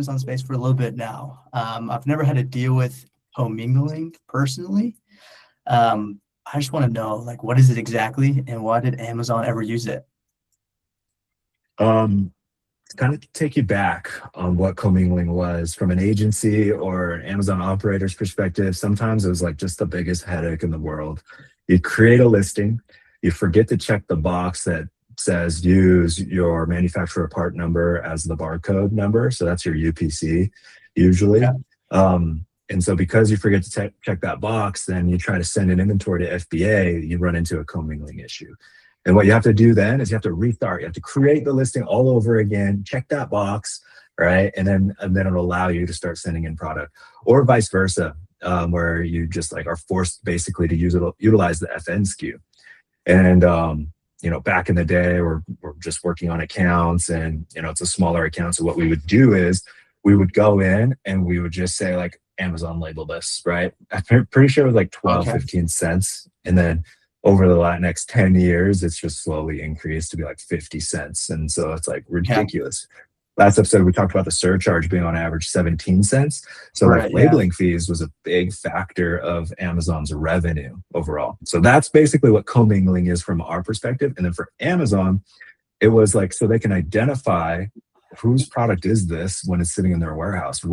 Amazon space for a little bit now. I've never had to deal with co-mingling personally. I just want to know, like, what is it exactly, and why did Amazon ever use it? To kind of take you back on what commingling was from an agency or an Amazon operator's perspective, sometimes it was like just the biggest headache in the world. You create a listing, you forget to check the box that says use your manufacturer part number as the barcode number. So that's your UPC usually. Yeah. And so because you forget to check that box, then you try to send an inventory to FBA, you run into a commingling issue. And what you have to do then is you have to restart. You have to create the listing all over again, check that box, right? And then it'll allow you to start sending in product, or vice versa, where you just like are forced basically to utilize the FN SKU. And back in the day, we're just working on accounts, and it's a smaller account. So what we would do is we would go in and we would just say like Amazon label this, right? I'm pretty sure it was like 12, 15 cents. And then over the next 10 years, it's just slowly increased to be like 50 cents. And so it's like ridiculous. Yeah. Last episode, we talked about the surcharge being on average 17 cents. So labeling fees was a big factor of Amazon's revenue overall. So that's basically what commingling is from our perspective. And then for Amazon, it was like, so they can identify whose product is this when it's sitting in their warehouse.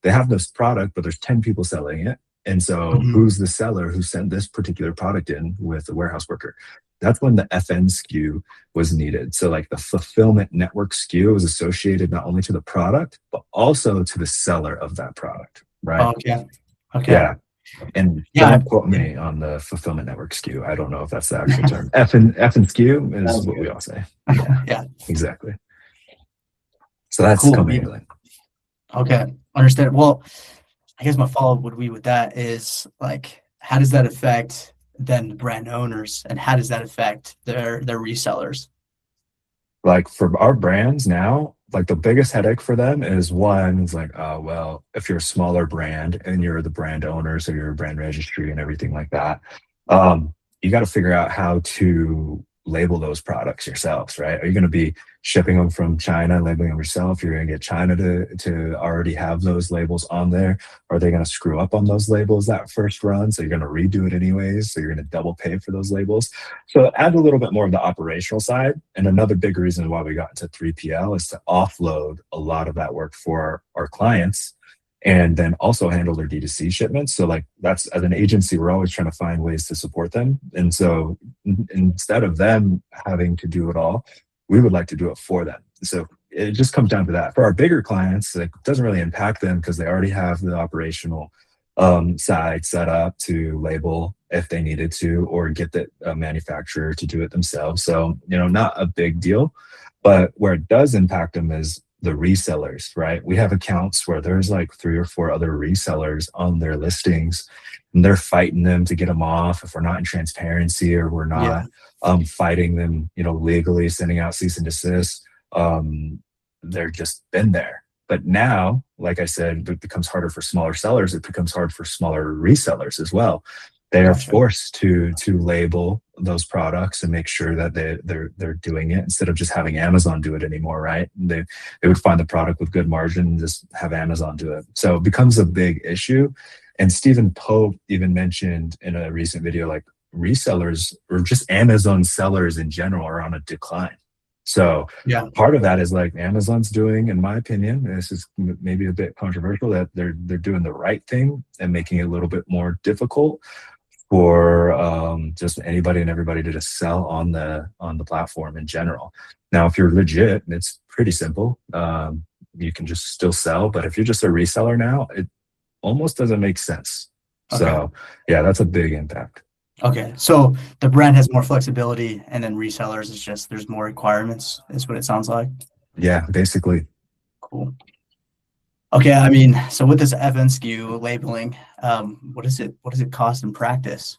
They have this product, but there's 10 people selling it. And so who's the seller who sent this particular product in with the warehouse worker? That's when the FN SKU was needed. So like the fulfillment network SKU was associated not only to the product, but also to the seller of that product, right? Okay. Yeah. And don't quote me on the fulfillment network SKU. I don't know if that's the actual term. FN SKU is what we all say. Yeah. Exactly. So that's cool. Commingling. Okay. Understand. Well, I guess my follow-up would be with that is like, how does that affect then the brand owners, and how does that affect their resellers? Like for our brands now, like the biggest headache for them is one is like, oh, well, if you're a smaller brand and you're the brand owner, so you're a brand registry and everything like that, you got to figure out how to label those products yourselves, right? Are you going to be shipping them from China, labeling them yourself? You're going to get China to already have those labels on there. Are they going to screw up on those labels that first run? So you're going to redo it anyways. So you're going to double pay for those labels. So add a little bit more of the operational side. And another big reason why we got into 3PL is to offload a lot of that work for our clients, and then also handle their D2C shipments. So like that's, as an agency, we're always trying to find ways to support them. And so instead of them having to do it all, we would like to do it for them. So it just comes down to that. For our bigger clients, it doesn't really impact them because they already have the operational side set up to label if they needed to, or get the manufacturer to do it themselves. So, not a big deal. But where it does impact them is the resellers, right? We have accounts where there's like 3 or 4 other resellers on their listings, and they're fighting them to get them off if we're not in transparency, or we're not fighting them, legally, sending out cease and desist. They're just been there. But now, like I said, it becomes harder for smaller sellers. It becomes hard for smaller resellers as well. They are forced to label those products and make sure that they're doing it, instead of just having Amazon do it anymore, right? They would find the product with good margin and just have Amazon do it. So it becomes a big issue. And Stephen Pope even mentioned in a recent video, like resellers or just Amazon sellers in general are on a decline. So part of that is like Amazon's doing, in my opinion, and this is maybe a bit controversial, that they're doing the right thing and making it a little bit more difficult for just anybody and everybody to just sell on the platform in general. Now, if you're legit, it's pretty simple. You can just still sell, but if you're just a reseller now, it almost doesn't make sense. So that's a big impact. Okay, so the brand has more flexibility, and then resellers is just there's more requirements, is what it sounds like. Yeah, basically. Cool. Okay, I mean, so with this FN SKU labeling, what does it cost in practice?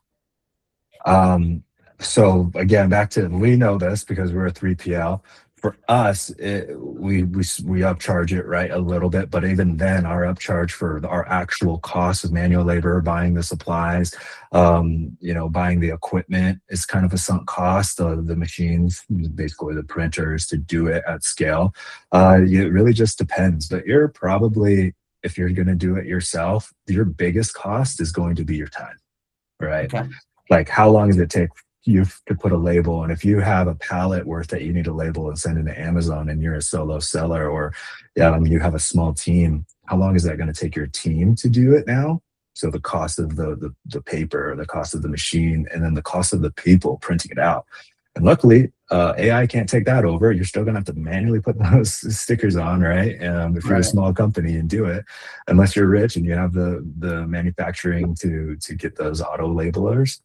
So again, back to, we know this because we're a 3PL. For us, we upcharge it right a little bit, but even then, our upcharge for our actual cost of manual labor, buying the supplies, buying the equipment is kind of a sunk cost. The machines, basically the printers to do it at scale. It really just depends, but you're probably, if you're going to do it yourself, your biggest cost is going to be your time, right? Okay. Like, how long does it take you to put a label? And if you have a pallet worth that you need to label and send into Amazon, and you're a solo seller, or you have a small team, how long is that going to take your team to do it now? So the cost of the paper, the cost of the machine, and then the cost of the people printing it out. And luckily, AI can't take that over. You're still going to have to manually put those stickers on, right? If you're a Right. small company and do it, unless you're rich and you have the manufacturing to get those auto labelers,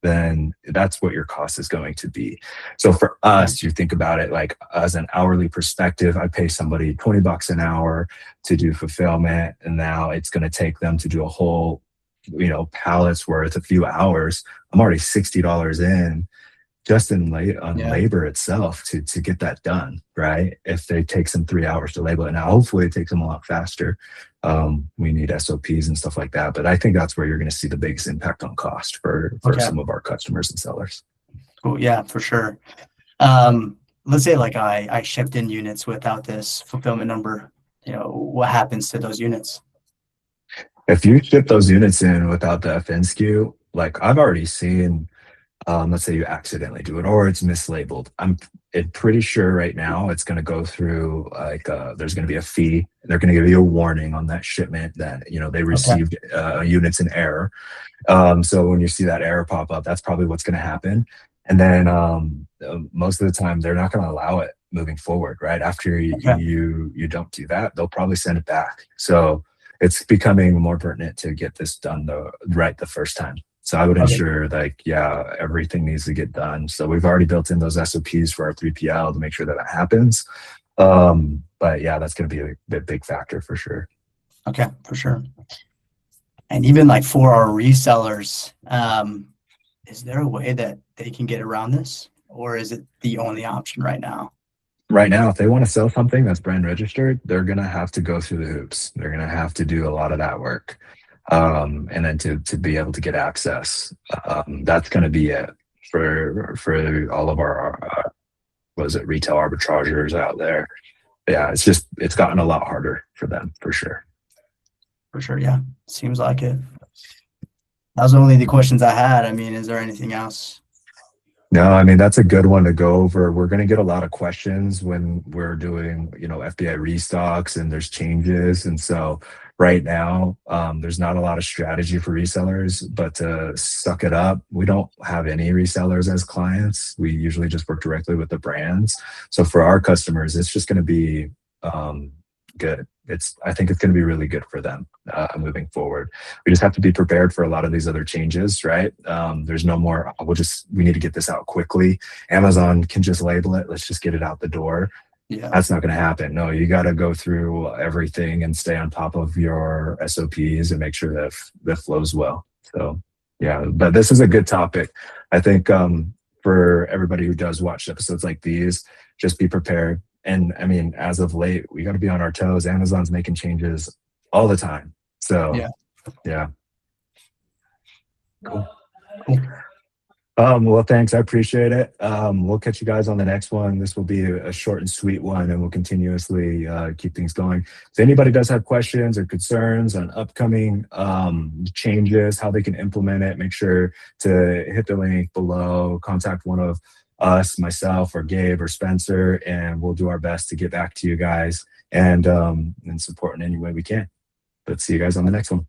then that's what your cost is going to be. So for Yeah. us, you think about it like as an hourly perspective. I pay somebody $20 an hour to do fulfillment, and now it's going to take them to do a whole, pallets worth a few hours. I'm already $60 in just on Yeah. labor itself to get that done, right? If they take some 3 hours to label it. Now, hopefully it takes them a lot faster. We need SOPs and stuff like that, but I think that's where you're going to see the biggest impact on cost for Okay. some of our customers and sellers. Cool. Yeah, for sure. Let's say like I shipped in units without this fulfillment number. What happens to those units? If you ship those units in without the FN SKU, like I've already seen, let's say you accidentally do it or it's mislabeled. I'm pretty sure right now it's going to go through there's going to be a fee. They're going to give you a warning on that shipment that they Okay. received units in error. So when you see that error pop up, that's probably what's going to happen. And then most of the time they're not going to allow it moving forward. Right after Okay. you don't do that, they'll probably send it back. So it's becoming more pertinent to get this done the first time. So I would Okay. ensure everything needs to get done. So we've already built in those SOPs for our 3PL to make sure that happens. But yeah, that's going to be a big factor for sure. Okay. For sure. And even like for our resellers, is there a way that they can get around this, or is it the only option right now? Right now, if they want to sell something that's brand registered, they're going to have to go through the hoops. They're going to have to do a lot of that work. And then to be able to get access, that's going to be it for all of our retail arbitrageurs out there. Yeah, it's gotten a lot harder for them for sure. For sure. Yeah. Seems like it. That was only the questions I had. I mean, is there anything else? No, I mean, that's a good one to go over. We're going to get a lot of questions when we're doing, FBI restocks and there's changes. And so right now, there's not a lot of strategy for resellers, but to suck it up. We don't have any resellers as clients. We usually just work directly with the brands. So for our customers, it's just going to be good. I think it's going to be really good for them moving forward. We just have to be prepared for a lot of these other changes, right? There's no more, we need to get this out quickly. Amazon can just label it. Let's just get it out the door. Yeah. That's not going to happen. No, you got to go through everything and stay on top of your SOPs and make sure that flows well. So yeah, but this is a good topic. I think for everybody who does watch episodes like these, just be prepared. And I mean, as of late, we got to be on our toes. Amazon's making changes all the time. So yeah. Cool. Cool. Well, thanks. I appreciate it. We'll catch you guys on the next one. This will be a short and sweet one, and we'll continuously keep things going. If anybody does have questions or concerns on upcoming changes, how they can implement it, make sure to hit the link below, contact one of us, myself, or Gabe, or Spencer, and we'll do our best to get back to you guys and support in any way we can. But see you guys on the next one.